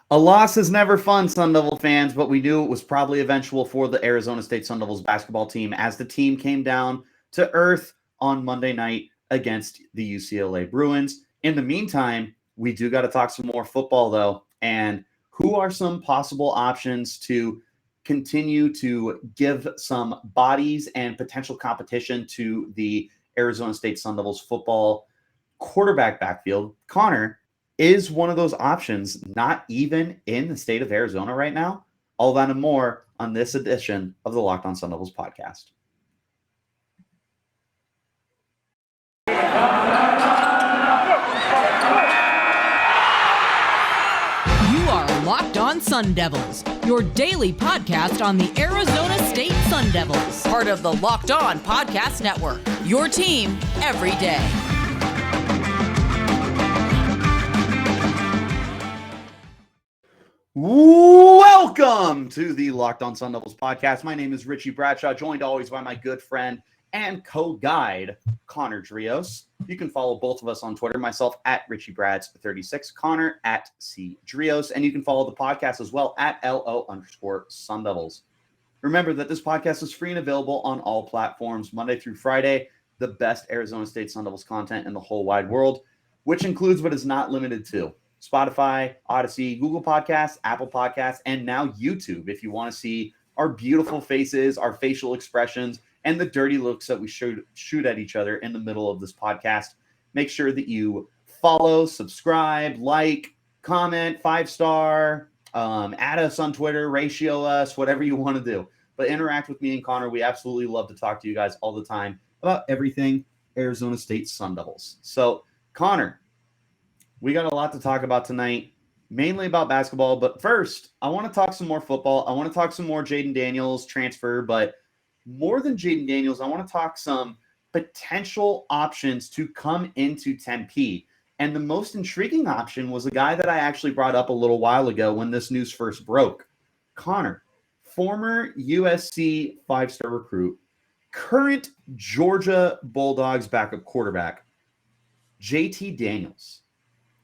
A loss is never fun, Sun Devil fans, but we knew it was probably eventual for the Arizona State Sun Devils basketball team as the team came down to earth on Monday night against the UCLA Bruins. In the meantime, we do got to talk some more football, though, and who are some possible options to continue to give some bodies and potential competition to the Arizona State Sun Devils football quarterback backfield? Connor, is one of those options not even in the state of Arizona right now? All that and more on this edition of the Locked On Sun Devils podcast. You are Locked On Sun Devils, your daily podcast on the Arizona State Sun Devils, part of the Locked On Podcast Network, your team every day. Welcome to the Locked On Sun Devils podcast. My name is Richie Bradshaw, joined always by my good friend and co-guide, Connor Drios. You can follow both of us on Twitter, myself at RichieBrads36, Connor at CDrios, and you can follow the podcast as well at LO_Sun Devils. Remember that this podcast is free and available on all platforms, Monday through Friday, the best Arizona State Sun Devils content in the whole wide world, which includes but is not limited to Spotify, Odyssey, Google Podcasts, Apple Podcasts, and now YouTube. If you want to see our beautiful faces, our facial expressions, and the dirty looks that we shoot at each other in the middle of this podcast, make sure that you follow, subscribe, like, comment, 5-star, add us on Twitter, ratio us, whatever you want to do. But interact with me and Connor. We absolutely love to talk to you guys all the time about everything Arizona State Sun Devils. So, Connor, we got a lot to talk about tonight, mainly about basketball. But first, I want to talk some more football. I want to talk some more Jaden Daniels transfer. But more than Jaden Daniels, I want to talk some potential options to come into Tempe. And the most intriguing option was a guy that I actually brought up a little while ago when this news first broke. Connor, former USC 5-star recruit, current Georgia Bulldogs backup quarterback, JT Daniels.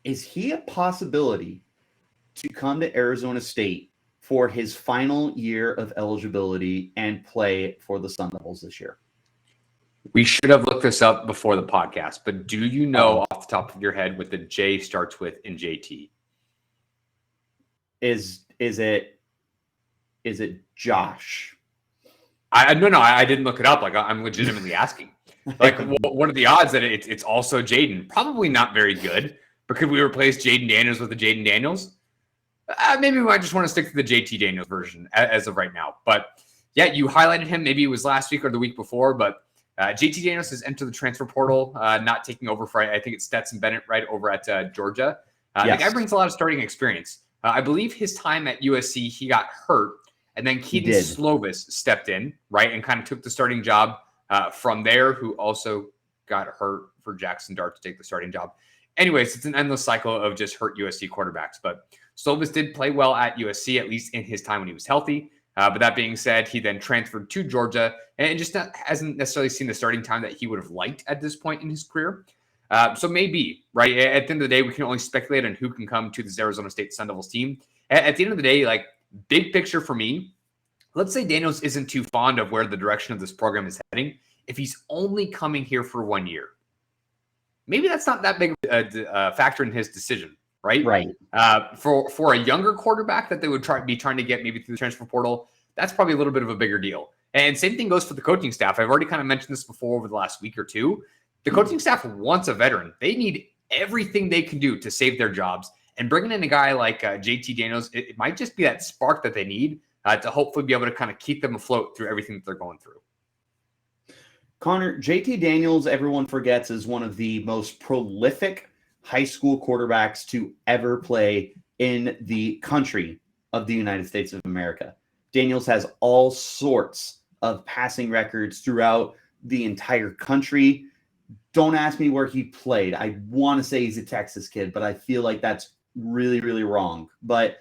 Is he a possibility to come to Arizona State for his final year of eligibility and play for the Sun Devils this year? We should have looked this up before the podcast, but do you know off the top of your head what the J starts with in JT? Is it Josh? I didn't look it up. Like, I'm legitimately asking. Like, what are the odds that it's also Jaden? Probably not very good. But could we replace Jaden Daniels with the Jaden Daniels? Maybe we might just want to stick to the JT Daniels version as of right now. But yeah, you highlighted him. Maybe it was last week or the week before. But JT Daniels has entered the transfer portal, not taking over for, I think it's Stetson Bennett right over at Georgia. Yes. The guy brings a lot of starting experience. I believe his time at USC, he got hurt. And then Keaton Slovis stepped in, right, and kind of took the starting job from there, who also got hurt for Jackson Dart to take the starting job. Anyways, it's an endless cycle of just hurt USC quarterbacks. But Slovis did play well at USC, at least in his time when he was healthy. But that being said, he then transferred to Georgia and just hasn't necessarily seen the starting time that he would have liked at this point in his career. So maybe, right, at the end of the day, we can only speculate on who can come to this Arizona State Sun Devils team. At the end of the day, like, big picture for me, let's say Daniels isn't too fond of where the direction of this program is heading. If he's only coming here for 1 year, maybe that's not that big a factor in his decision, right? Right. For a younger quarterback that they would be trying to get maybe through the transfer portal, that's probably a little bit of a bigger deal. And same thing goes for the coaching staff. I've already kind of mentioned this before over the last week or two. The coaching staff wants a veteran. They need everything they can do to save their jobs. And bringing in a guy like JT Daniels, it might just be that spark that they need to hopefully be able to kind of keep them afloat through everything that they're going through. Connor, JT Daniels, everyone forgets, is one of the most prolific high school quarterbacks to ever play in the country of the United States of America. Daniels has all sorts of passing records throughout the entire country. Don't ask me where he played. I want to say he's a Texas kid, but I feel like that's really, really wrong. But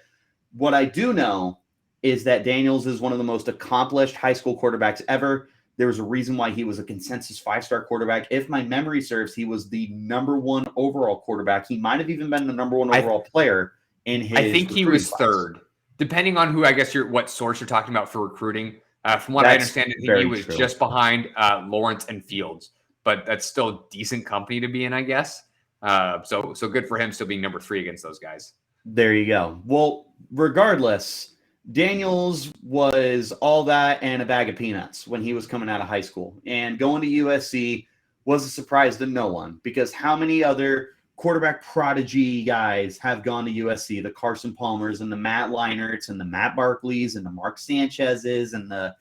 what I do know is that Daniels is one of the most accomplished high school quarterbacks ever. There was a reason why he was a consensus 5-star quarterback. If my memory serves, he was the number 1 overall quarterback. He might have even been the number 1 overall player in his I think he was class. third, depending on who, I guess what source you're talking about for recruiting. From what I understand, I think he was just behind Lawrence and Fields, but that's still decent company to be in, I guess. So good for him still being number 3 against those guys. There you go. Well, regardless, Daniels was all that and a bag of peanuts when he was coming out of high school. And going to USC was a surprise to no one, because how many other quarterback prodigy guys have gone to USC? The Carson Palmers and the Matt Leinerts and the Matt Barkleys and the Mark Sanchez's and the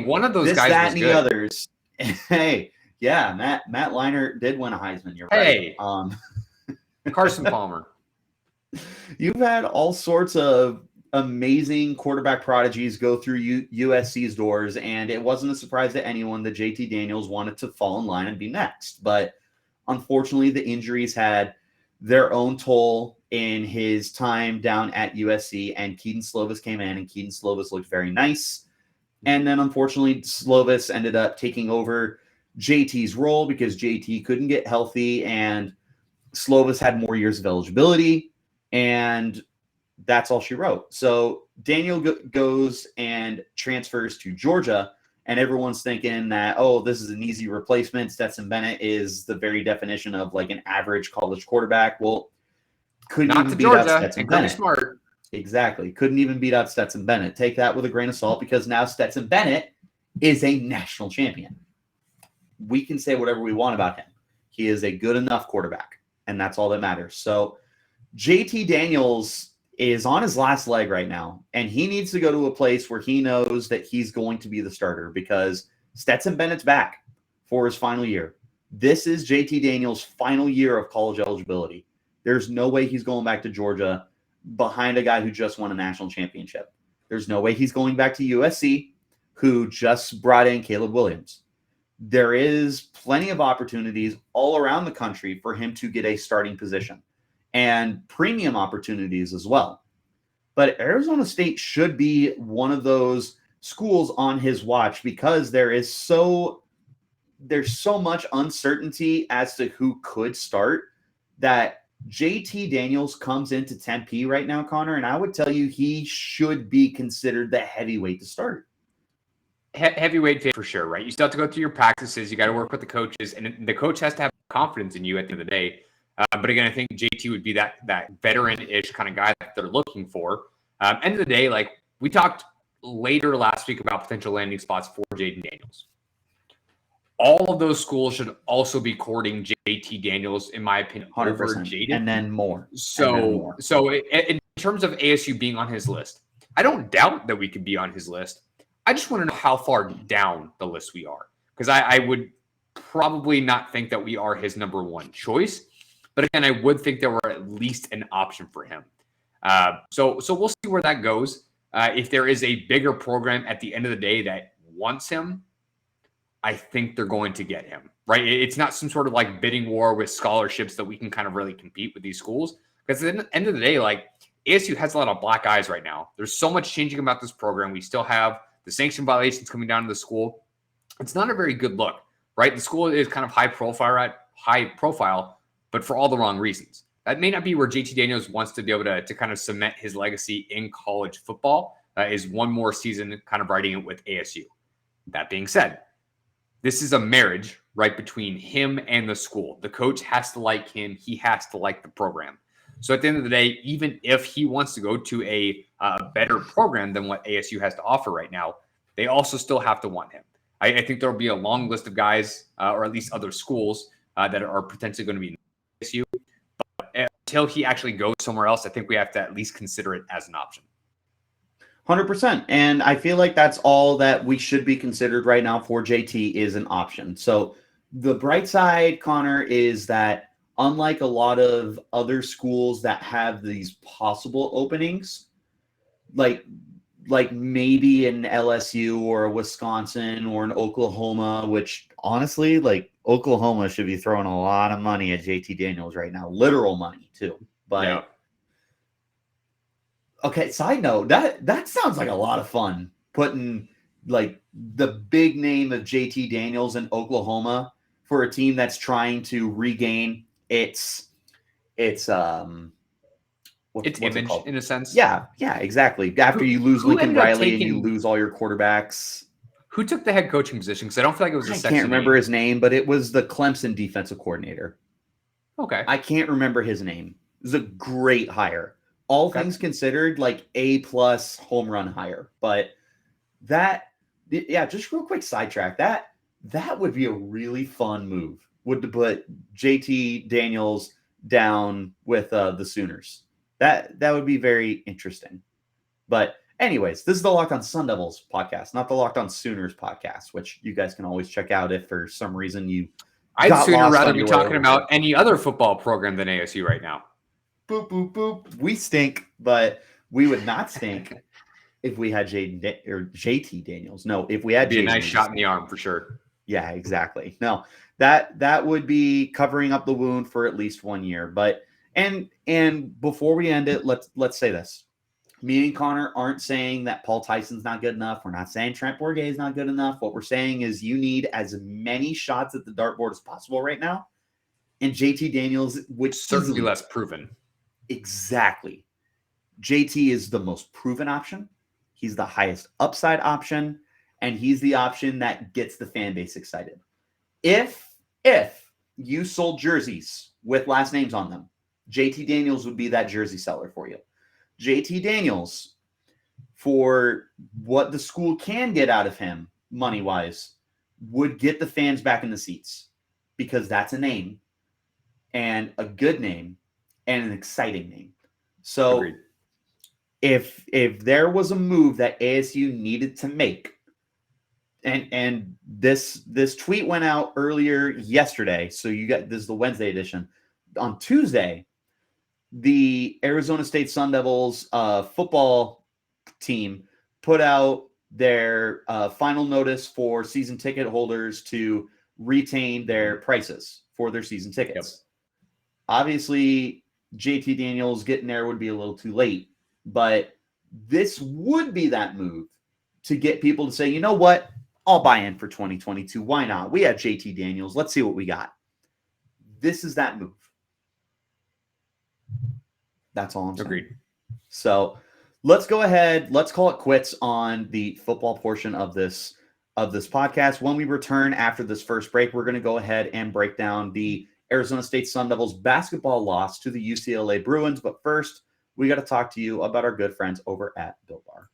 one of those this, guys that, was and good. the others. Hey, yeah, Matt Leinart did win a Heisman. You're right. Carson Palmer. You've had all sorts of amazing quarterback prodigies go through USC's doors, and it wasn't a surprise to anyone that JT Daniels wanted to fall in line and be next. But unfortunately, the injuries had their own toll in his time down at USC, and Keaton Slovis came in, and Keaton Slovis looked very nice. And then, unfortunately, Slovis ended up taking over JT's role because JT couldn't get healthy, and Slovis had more years of eligibility, and that's all she wrote. So Daniel goes and transfers to Georgia, and everyone's thinking that, oh, this is an easy replacement. Stetson Bennett is the very definition of like an average college quarterback. Well, couldn't even beat out Stetson Bennett. Smart. Exactly. Couldn't even beat out Stetson Bennett. Take that with a grain of salt, because now Stetson Bennett is a national champion. We can say whatever we want about him. He is a good enough quarterback, and that's all that matters. So JT Daniels is on his last leg right now, and he needs to go to a place where he knows that he's going to be the starter, because Stetson Bennett's back for his final year. This is JT Daniels' final year of college eligibility. There's no way he's going back to Georgia behind a guy who just won a national championship. There's no way he's going back to USC, who just brought in Caleb Williams. There is plenty of opportunities all around the country for him to get a starting position, and premium opportunities as well. But Arizona State should be one of those schools on his watch, because there's so much uncertainty as to who could start, that JT Daniels comes into Tempe right now, Connor, and I would tell you he should be considered the heavyweight to start. Heavyweight for sure, right? You still have to go through your practices. You got to work with the coaches, and the coach has to have confidence in you at the end of the day. But again, I think JT would be that veteran-ish kind of guy that they're looking for. End of the day, like we talked later last week about potential landing spots for Jaden Daniels. All of those schools should also be courting JT Daniels, in my opinion, 100%, over Jaden. And then more. So in terms of ASU being on his list, I don't doubt that we could be on his list. I just want to know how far down the list we are, because I would probably not think that we are his number 1 choice. But again, I would think that we're at least an option for him. So we'll see where that goes. If there is a bigger program at the end of the day that wants him, I think they're going to get him, right? It's not some sort of like bidding war with scholarships that we can kind of really compete with these schools. Because at the end of the day, like ASU has a lot of black eyes right now. There's so much changing about this program. We still have the sanction violations coming down to the school. It's not a very good look, right? The school is kind of high profile, but for all the wrong reasons. That may not be where JT Daniels wants to be able to kind of cement his legacy in college football, is one more season kind of riding it with ASU. That being said, this is a marriage, right, between him and the school. The coach has to like him. He has to like the program. So at the end of the day, even if he wants to go to a better program than what ASU has to offer right now, they also still have to want him. I think there will be a long list of guys, or at least other schools, that are potentially going to be in ASU. But until he actually goes somewhere else, I think we have to at least consider it as an option. 100%. And I feel like that's all that we should be considered right now for JT is an option. So the bright side, Connor, is that unlike a lot of other schools that have these possible openings, like maybe an LSU or a Wisconsin or an Oklahoma, which honestly, like Oklahoma should be throwing a lot of money at JT Daniels right now, literal money too. But yeah. Okay, side note, that sounds like a lot of fun, putting like the big name of JT Daniels in Oklahoma for a team that's trying to regain its It's image in a sense. Yeah, exactly. After you lose Lincoln Riley and you lose all your quarterbacks. Who took the head coaching position? Because I don't feel like it was a sexy I can't remember his name, but it was the Clemson defensive coordinator. Okay. I can't remember his name. It was a great hire. All things considered, like A+ home run hire. But just real quick sidetrack. That would be a really fun move. Would to put JT Daniels down with the Sooners. That would be very interesting. But anyways, this is the Locked On Sun Devils podcast, not the Locked On Sooners podcast, which you guys can always check out if for some reason I'd sooner rather be talking about any other football program than ASU right now. Boop, boop, boop. We stink, but we would not stink if we had JT Daniels. No, if we had be a nice shot in the arm for sure. Yeah, exactly. No, that would be covering up the wound for at least 1 year. But and before we end it, let's say this. Me and Connor aren't saying that Paul Tyson's not good enough. We're not saying Trent Bourguet is not good enough. What we're saying is you need as many shots at the dartboard as possible right now. And JT Daniels, which certainly less proven. Exactly. JT is the most proven option. He's the highest upside option. And he's the option that gets the fan base excited. If you sold jerseys with last names on them, JT Daniels would be that jersey seller for you. JT Daniels, for what the school can get out of him money-wise, would get the fans back in the seats because that's a name and a good name and an exciting name. So agreed. If there was a move that ASU needed to make, and this tweet went out earlier yesterday, so this is the Wednesday edition. On Tuesday, the Arizona State Sun Devils football team put out their final notice for season ticket holders to retain their prices for their season tickets. Yep. Obviously, JT Daniels getting there would be a little too late, but this would be that move to get people to say, you know what? I'll buy in for 2022. Why not? We have JT Daniels. Let's see what we got. This is that move. That's all I'm saying. Agreed. So let's go ahead. Let's call it quits on the football portion of this podcast. When we return after this first break, we're going to go ahead and break down the Arizona State Sun Devils basketball loss to the UCLA Bruins. But first, we got to talk to you about our good friends over at Built Bar.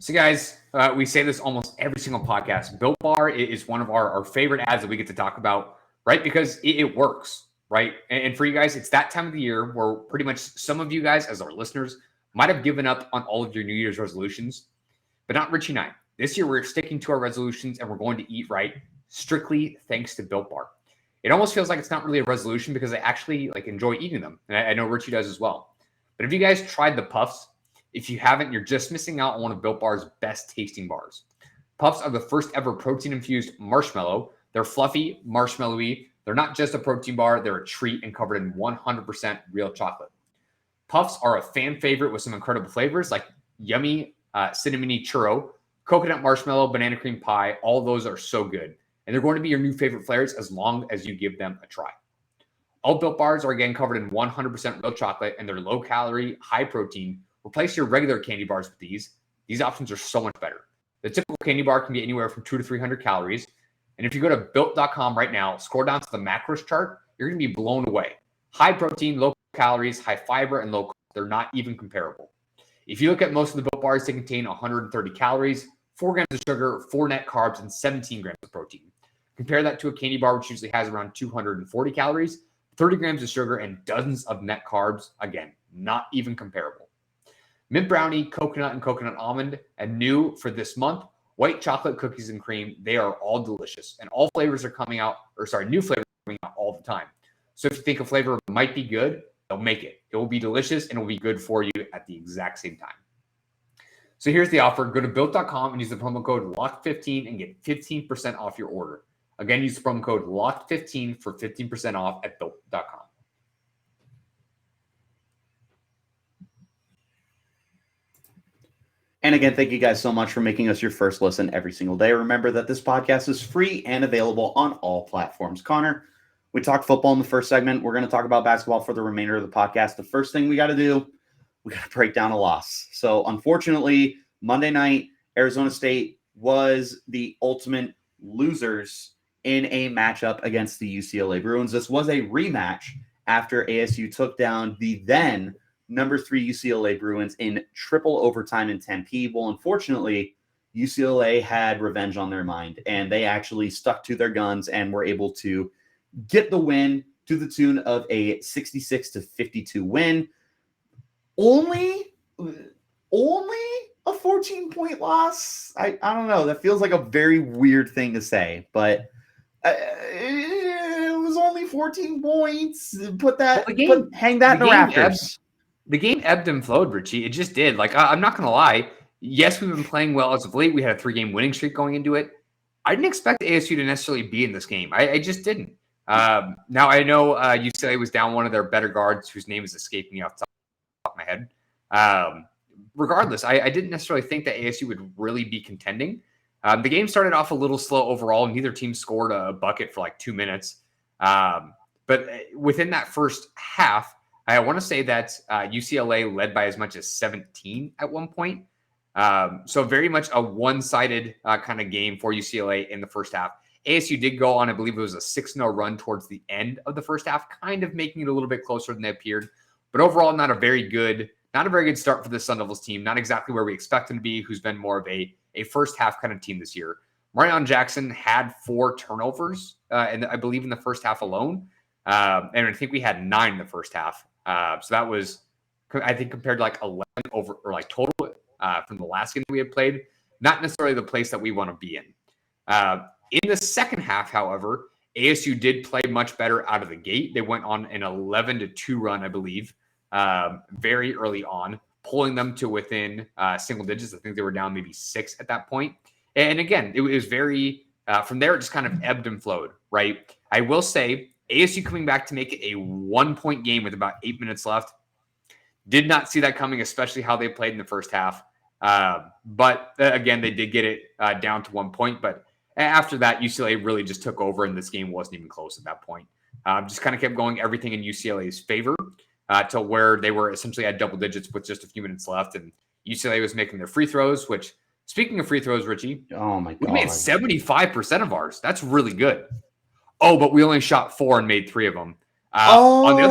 So, guys, we say this almost every single podcast. Built Bar is one of our favorite ads that we get to talk about, right? Because it works, right? And for you guys, it's that time of the year where pretty much some of you guys, as our listeners, might have given up on all of your New Year's resolutions, but not Richie and I. This year, we're sticking to our resolutions and we're going to eat right, strictly thanks to Built Bar. It almost feels like it's not really a resolution because I actually enjoy eating them. And I know Richie does as well. But if you guys tried the Puffs, if you haven't, you're just missing out on one of Built Bar's best tasting bars. Puffs are the first ever protein-infused marshmallow. They're fluffy, marshmallowy. They're not just a protein bar. They're a treat and covered in 100% real chocolate. Puffs are a fan favorite with some incredible flavors like yummy cinnamony churro, coconut marshmallow, banana cream pie. All those are so good. And they're going to be your new favorite flavors as long as you give them a try. All Built Bars are again covered in 100% real chocolate and they're low calorie, high protein. Replace your regular candy bars with these. These options are so much better. The typical candy bar can be anywhere from 200 to 300 calories. And if you go to built.com right now, scroll down to the macros chart, you're going to be blown away. High protein, low calories, high fiber, and low carb. They're not even comparable. If you look at most of the Built Bars, they contain 130 calories, 4 grams of sugar, 4 net carbs, and 17 grams of protein. Compare that to a candy bar, which usually has around 240 calories, 30 grams of sugar, and dozens of net carbs. Again, not even comparable. Mint brownie, coconut, and coconut almond, and new for this month, white chocolate cookies and cream. They are all delicious, and all flavors are new flavors are coming out all the time. So if you think a flavor might be good, they'll make it. It will be delicious, and it will be good for you at the exact same time. So here's the offer. Go to built.com and use the promo code LOCKED15 and get 15% off your order. Again, use the promo code LOCKED15 for 15% off at built.com. And again, thank you guys so much for making us your first listen every single day. Remember that this podcast is free and available on all platforms. Connor, We talked football in the first segment. We're going to talk about basketball for the remainder of the podcast. The first thing we got to do, we got to break down a loss. So unfortunately, Monday night, Arizona State was the ultimate losers in a matchup against the UCLA Bruins. This was a rematch after ASU took down the then number 3 UCLA Bruins in triple overtime in Tempe. Well, unfortunately, UCLA had revenge on their mind, and they actually stuck to their guns and were able to get the win to the tune of a 66-52 win. Only a 14-point loss. I don't know. That feels like a very weird thing to say, but it was only 14 points. Hang that in the rafters. The game ebbed and flowed, Richie. It just did. Like, I'm not going to lie. Yes, we've been playing well as of late. We had a 3-game winning streak going into it. I didn't expect ASU to necessarily be in this game. I just didn't. Now, I know UCLA was down one of their better guards whose name is escaping me off the top of my head. Regardless, I didn't necessarily think that ASU would really be contending. The game started off a little slow overall. Neither team scored a bucket for like 2 minutes. But within that first half, I want to say that UCLA led by as much as 17 at one point. So very much a one-sided kind of game for UCLA in the first half. ASU did go on, I believe it was a 6-0 run towards the end of the first half, kind of making it a little bit closer than they appeared. But overall, not a very good start for the Sun Devils team. Not exactly where we expect them to be, who's been more of a first half kind of team this year. Marion Jackson had 4 turnovers, and I believe in the first half alone. And I think we had 9 in the first half. So that was, I think, compared to like 11 over or like total from the last game that we had played. Not necessarily the place that we want to be in. In the second half, however, ASU did play much better out of the gate. They went on an 11-2 run, I believe, very early on, pulling them to within single digits. I think they were down maybe 6 at that point. And again, it was very, from there, it just kind of ebbed and flowed, right? I will say, ASU coming back to make it a 1-point game with about 8 minutes left. Did not see that coming, especially how they played in the first half. But again, they did get it down to 1 point. But after that, UCLA really just took over, and this game wasn't even close at that point. Just kind of kept going everything in UCLA's favor to where they were essentially at double digits with just a few minutes left. And UCLA was making their free throws, which, speaking of free throws, Richie, oh my God, we made 75% of ours. That's really good. Oh, but we only shot 4 and made 3 of them. On the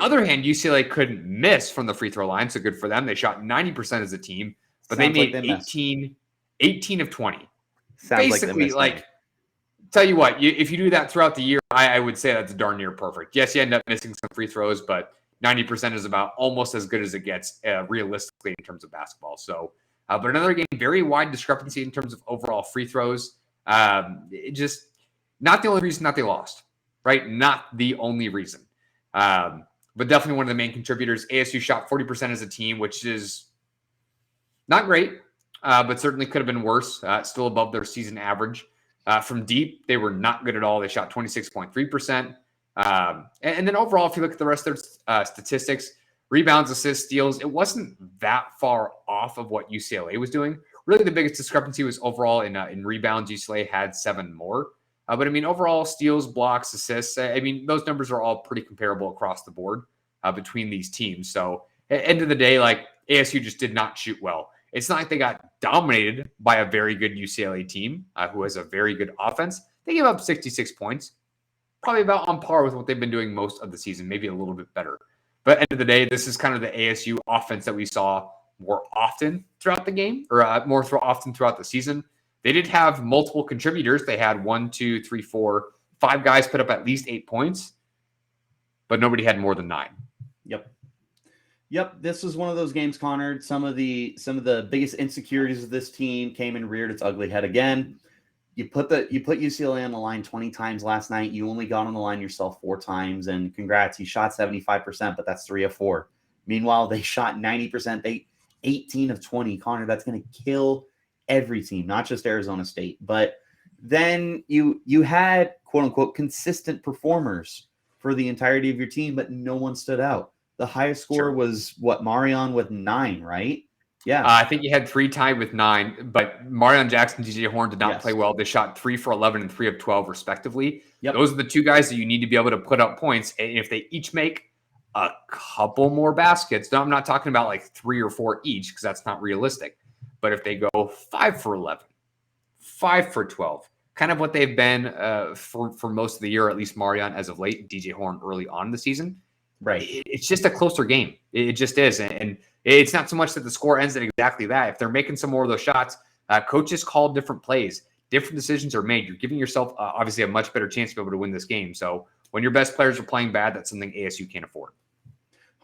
other hand, UCLA couldn't miss from the free throw line, so good for them. They shot 90% as a team, but they made 18 of 20. Sounds basically, like tell you what, if you do that throughout the year, I would say that's darn near perfect. Yes, you end up missing some free throws, but 90% is about almost as good as it gets realistically in terms of basketball. So, but another game, very wide discrepancy in terms of overall free throws. It just not the only reason that they lost, right? Not the only reason. But definitely one of the main contributors. ASU shot 40% as a team, which is not great, but certainly could have been worse. Still above their season average. From deep, they were not good at all. They shot 26.3%. And then overall, if you look at the rest of their statistics, rebounds, assists, steals, it wasn't that far off of what UCLA was doing. Really, the biggest discrepancy was overall in rebounds. UCLA had 7 more. But I mean, overall, steals, blocks, assists, I mean, those numbers are all pretty comparable across the board between these teams. So at the end of the day, like ASU just did not shoot well. It's not like they got dominated by a very good UCLA team who has a very good offense. They gave up 66 points, probably about on par with what they've been doing most of the season, maybe a little bit better. But at the end of the day, this is kind of the ASU offense that we saw more often throughout the game, or often throughout the season. They did have multiple contributors. They had 5 guys put up at least 8 points, but nobody had more than 9. Yep. This was one of those games, Connor. Some of the biggest insecurities of this team came and reared its ugly head again. You put UCLA on the line 20 times last night. You only got on the line yourself 4 times, and congrats, you shot 75%, but that's 3 of 4. Meanwhile, they shot 90%. They 18 of 20. Connor, that's going to kill every team, not just Arizona State. But then you had quote unquote consistent performers for the entirety of your team, but no one stood out. The highest score was what, Marion with 9, right? Yeah. I think you had 3 tied with 9, but Marion Jackson, DJ Horn did not play well. They shot 3 for 11 and 3 of 12 respectively. Yep. Those are the 2 guys that you need to be able to put up points. And if they each make a couple more baskets, no, I'm not talking about like 3 or 4 each because that's not realistic. But if they go 5 for 11, 5 for 12, kind of what they've been for most of the year, at least Marion as of late, DJ Horn early on in the season. Right. It's just a closer game. It just is. And it's not so much that the score ends at exactly that. If they're making some more of those shots, coaches call different plays. Different decisions are made. You're giving yourself obviously a much better chance to be able to win this game. So when your best players are playing bad, that's something ASU can't afford.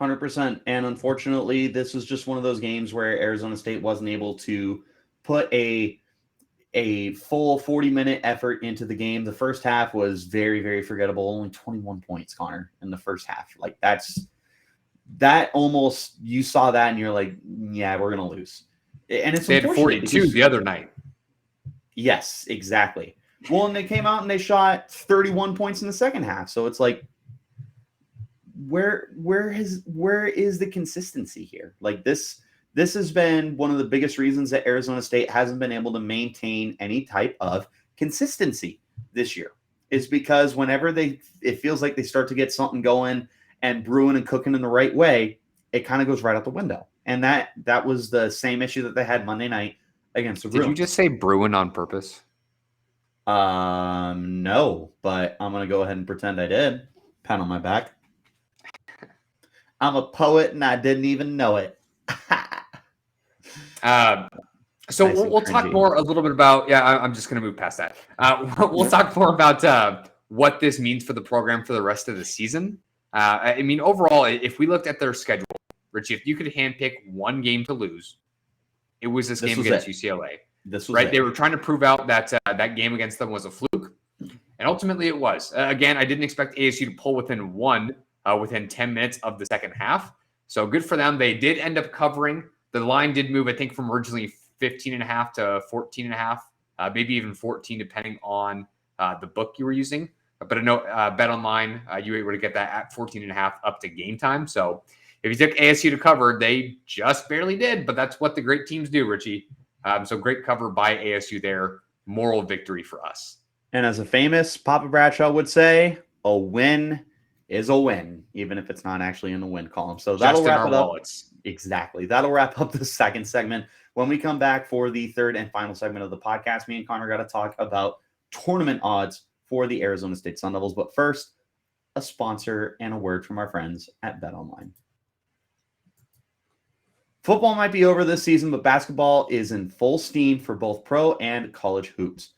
100%. And unfortunately, this was just one of those games where Arizona State wasn't able to put a full 40-minute effort into the game. The first half was very, very forgettable. Only 21 points, Connor, in the first half. Like that almost, you saw that and you're like, yeah, we're going to lose. And it's they had 42 the other night. Yes, exactly. Well, and they came out and they shot 31 points in the second half. So it's like, where is the consistency here? Like this has been one of the biggest reasons that Arizona State hasn't been able to maintain any type of consistency this year, is because whenever it feels like they start to get something going and brewing and cooking in the right way, it kind of goes right out the window. And that was the same issue that they had Monday night against the Bruins. Did you just say brewing on purpose? No, but I'm going to go ahead and pretend I did. Pat on my back. I'm a poet and I didn't even know it. So we'll talk more a little bit about, I'm just going to move past that. We'll talk more about what this means for the program for the rest of the season. I mean, overall, if we looked at their schedule, Richie, if you could handpick one game to lose, it was this game against UCLA. This was right. It. They were trying to prove out that that game against them was a fluke. And ultimately it was. Again, I didn't expect ASU to pull within 10 minutes of the second half. So good for them. They did end up covering. The line did move, I think, from originally 15.5 to 14.5, maybe even 14, depending on the book you were using. But I know BetOnline, you were able to get that at 14.5 up to game time. So if you took ASU to cover, they just barely did. But that's what the great teams do, Richie. So great cover by ASU there. Moral victory for us. And as a famous Papa Bradshaw would say, a win is a win, even if it's not actually in the win column. So that'll wrap it up. Wallets. Exactly. That'll wrap up the second segment. When we come back for the third and final segment of the podcast, me and Connor got to talk about tournament odds for the Arizona State Sun Devils. But first, a sponsor and a word from our friends at BetOnline. Football might be over this season, but basketball is in full steam for both pro and college hoops.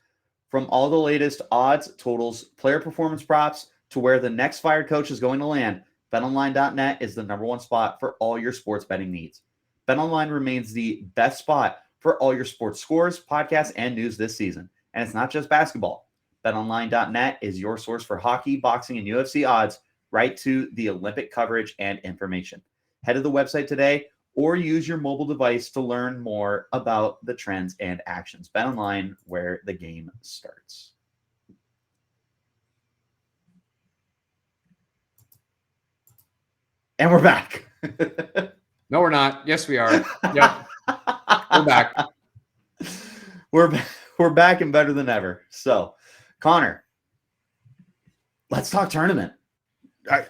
From all the latest odds, totals, player performance props, to where the next fired coach is going to land, BetOnline.net is the #1 spot for all your sports betting needs. BetOnline remains the best spot for all your sports scores, podcasts, and news this season. And it's not just basketball. BetOnline.net is your source for hockey, boxing, and UFC odds, right to the Olympic coverage and information. Head to the website today or use your mobile device to learn more about the trends and actions. BetOnline, where the game starts. And we're back. No, we're not. Yes, we are. Yep. We're back. We're back and better than ever. So, Connor, let's talk tournament.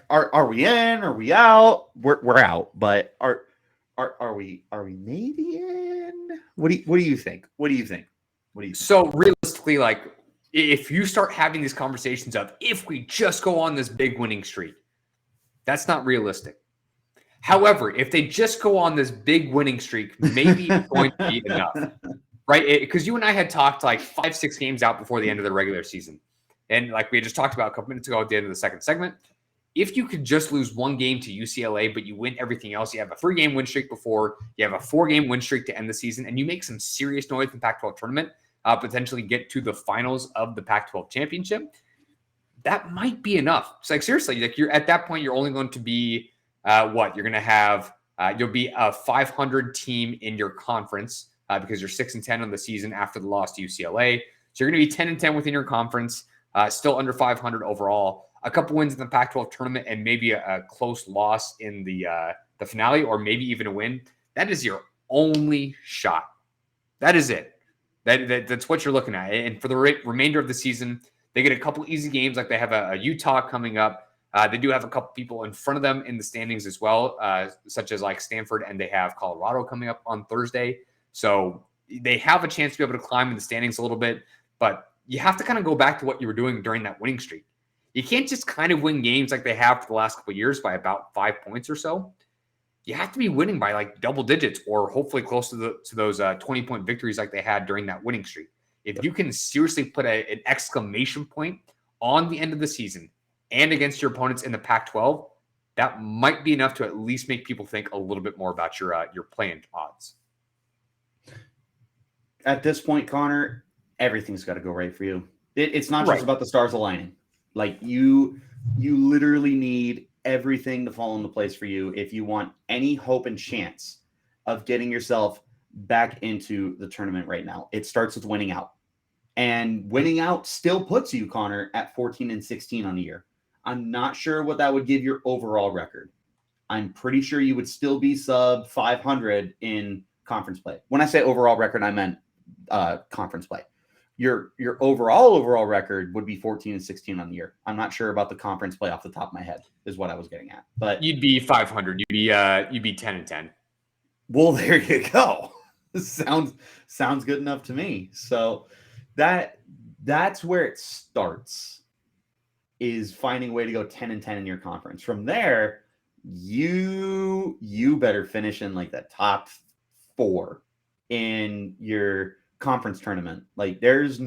Are we in? Are we out? We're out, but are we maybe in? What do you think? So realistically, like, if you start having these conversations of if we just go on this big winning streak, that's not realistic. However, if they just go on this big winning streak, maybe it's going to be enough, right? Because you and I had talked like 5-6 games out before the end of the regular season. And like we had just talked about a couple minutes ago at the end of the second segment, if you could just lose one game to UCLA, but you win everything else, you have a 3-game win streak before, you have a 4-game win streak to end the season, and you make some serious noise in the Pac-12 tournament, potentially get to the finals of the Pac-12 championship, that might be enough. It's like, seriously, like you're at that point, you're only going to be you're going to have, you'll be a 500 team in your conference because you're 6-10 on the season after the loss to UCLA. So you're going to be 10-10 within your conference, still under 500 overall. A couple wins in the Pac-12 tournament and maybe a close loss in the finale, or maybe even a win. That is your only shot. That is it. That's what you're looking at. And for the remainder of the season, they get a couple easy games. Like they have a Utah coming up. They do have a couple people in front of them in the standings as well, such as like Stanford, and they have Colorado coming up on Thursday. So they have a chance to be able to climb in the standings a little bit, but you have to kind of go back to what you were doing during that winning streak. You can't just kind of win games like they have for the last couple of years by about 5 points or so. You have to be winning by like double digits or hopefully close to those 20-point victories like they had during that winning streak. If you can seriously put an exclamation point on the end of the season and against your opponents in the Pac-12, that might be enough to at least make people think a little bit more about your play-in odds. At this point, Connor, everything's got to go right for you. It's not just about the stars aligning. Like you literally need everything to fall into place for you if you want any hope and chance of getting yourself back into the tournament right now. It starts with winning out. And winning out still puts you, Connor, at 14-16 on the year. I'm not sure what that would give your overall record. I'm pretty sure you would still be sub 500 in conference play. When I say overall record, I meant conference play. Your overall record would be 14-16 on the year. I'm not sure about the conference play off the top of my head is what I was getting at. But you'd be 500. You'd be 10-10. Well, there you go. Sounds good enough to me. So that's where it starts, is finding a way to go 10-10 in your conference. From there, you better finish in like the top 4 in your conference tournament. Like there's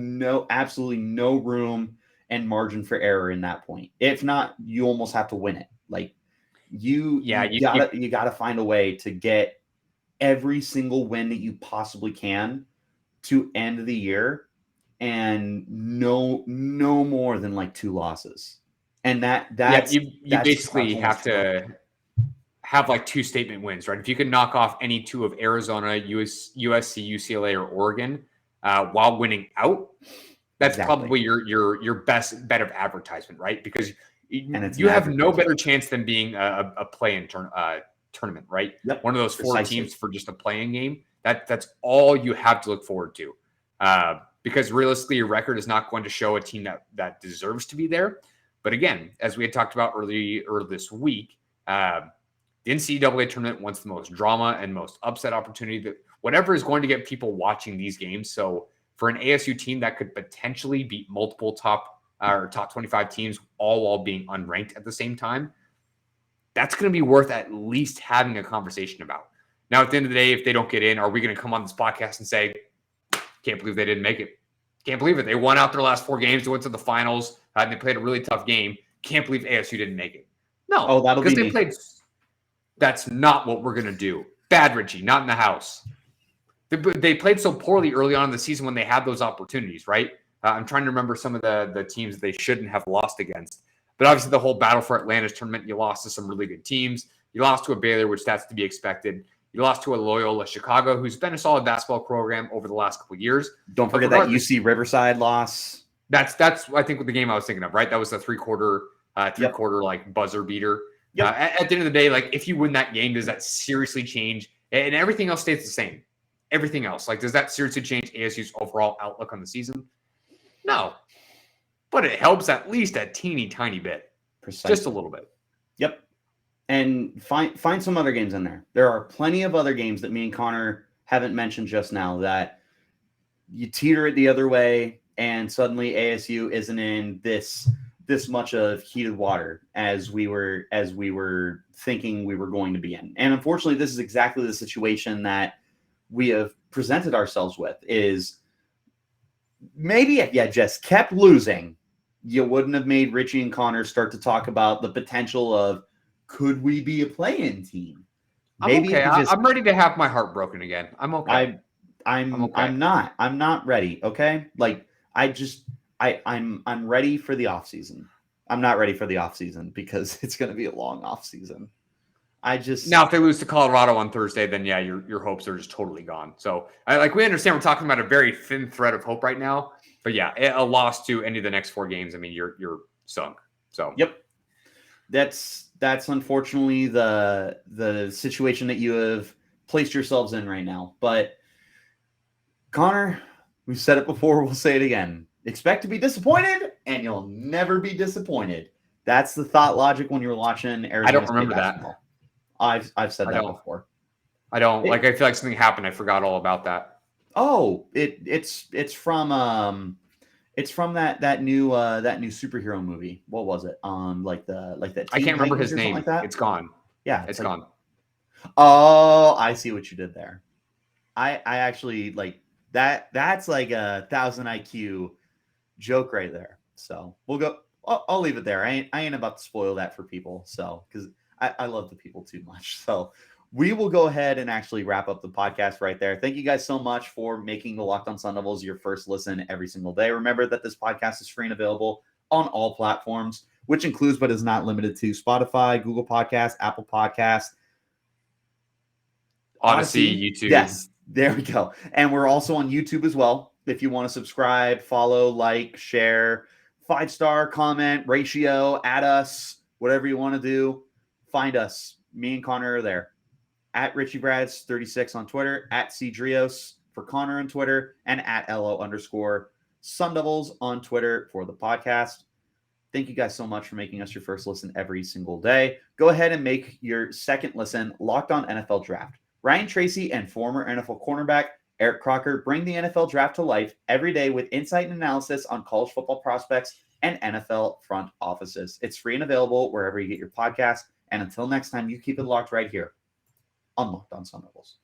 absolutely no room and margin for error in that point. If not, you almost have to win it. Like you gotta find a way to get every single win that you possibly can to end the year, and no more than like 2 losses. And that's you basically have to have like 2 statement wins, right? If you can knock off any 2 of Arizona, USC, UCLA, or Oregon while winning out, that's probably your best bet of advertisement, right? Because you have no better chance than being a play-in tournament, right? Yep. One of those 4 teams for just a play-in game. That's all you have to look forward to. Because realistically, your record is not going to show a team that deserves to be there. But again, as we had talked about earlier this week, the NCAA tournament wants the most drama and most upset opportunity, that whatever is going to get people watching these games. So for an ASU team that could potentially beat multiple top 25 teams, all while being unranked at the same time, that's going to be worth at least having a conversation about. Now, at the end of the day, if they don't get in, are we going to come on this podcast and say, can't believe they didn't make it? Can't believe it. They won out their last 4 games. They went to the finals, and they played a really tough game. Can't believe ASU didn't make it. No, because they played. That's not what we're going to do. Bad, Richie, not in the house. They played so poorly early on in the season when they had those opportunities, right? I'm trying to remember some of the teams that they shouldn't have lost against. But obviously the whole battle for Atlanta's tournament, you lost to some really good teams. You lost to a Baylor, which that's to be expected. You lost to a Loyola Chicago, who's been a solid basketball program over the last couple of years. Don't forget that UC Riverside loss. That's I think the game I was thinking of, right? That was the three-quarter like buzzer beater. Yep. At the end of the day, like if you win that game, does that seriously change? And everything else stays the same. Everything else, like, does that seriously change ASU's overall outlook on the season? No, but it helps at least a teeny tiny bit, just a little bit. Yep. And find some other games in there. There are plenty of other games that me and Connor haven't mentioned just now that you teeter it the other way, and suddenly ASU isn't in this much of heated water as we were thinking we were going to be in. And unfortunately, this is exactly the situation that we have presented ourselves with. Is maybe if you just kept losing, you wouldn't have made Richie and Connor start to talk about the potential of, could we be a play-in team? Maybe I'm ready to have my heart broken again. I'm okay. I'm not ready. Okay. Like I'm ready for the off season. I'm not ready for the off season because it's going to be a long off season. Now, if they lose to Colorado on Thursday, then yeah, your hopes are just totally gone. So we understand we're talking about a very thin thread of hope right now, but yeah, a loss to any of the next 4 games, I mean, you're sunk. So yep. That's unfortunately the situation that you have placed yourselves in right now. But Connor, we've said it before, we'll say it again. Expect to be disappointed, and you'll never be disappointed. That's the thought logic when you're watching Arizona I don't State remember basketball. that. I've said that before. I don't. I feel like something happened. I forgot all about that. Oh, it's from that new superhero movie. What was it? Like that. I can't remember his name. Like that. It's gone. Yeah, it's gone. Oh, I see what you did there. I actually like that. That's like a 1,000 IQ joke right there. So we'll go. I'll leave it there. I ain't about to spoil that for people. So because I love the people too much. So we will go ahead and actually wrap up the podcast right there. Thank you guys so much for making the Locked On Sun Devils your first listen every single day. Remember that this podcast is free and available on all platforms, which includes but is not limited to Spotify, Google Podcasts, Apple Podcasts, Odyssey, YouTube. Yes, there we go. And we're also on YouTube as well. If you want to subscribe, follow, like, share, 5-star comment, ratio, add us, whatever you want to do, find us. Me and Connor are there. At RichieBrads36 on Twitter, at Cdrios for Connor on Twitter, and at LO_Sun Devils on Twitter for the podcast. Thank you guys so much for making us your first listen every single day. Go ahead and make your second listen Locked On NFL Draft. Ryan Tracy and former NFL cornerback Eric Crocker bring the NFL Draft to life every day with insight and analysis on college football prospects and NFL front offices. It's free and available wherever you get your podcast. And until next time, you keep it locked right here on Locked On Sun Devils.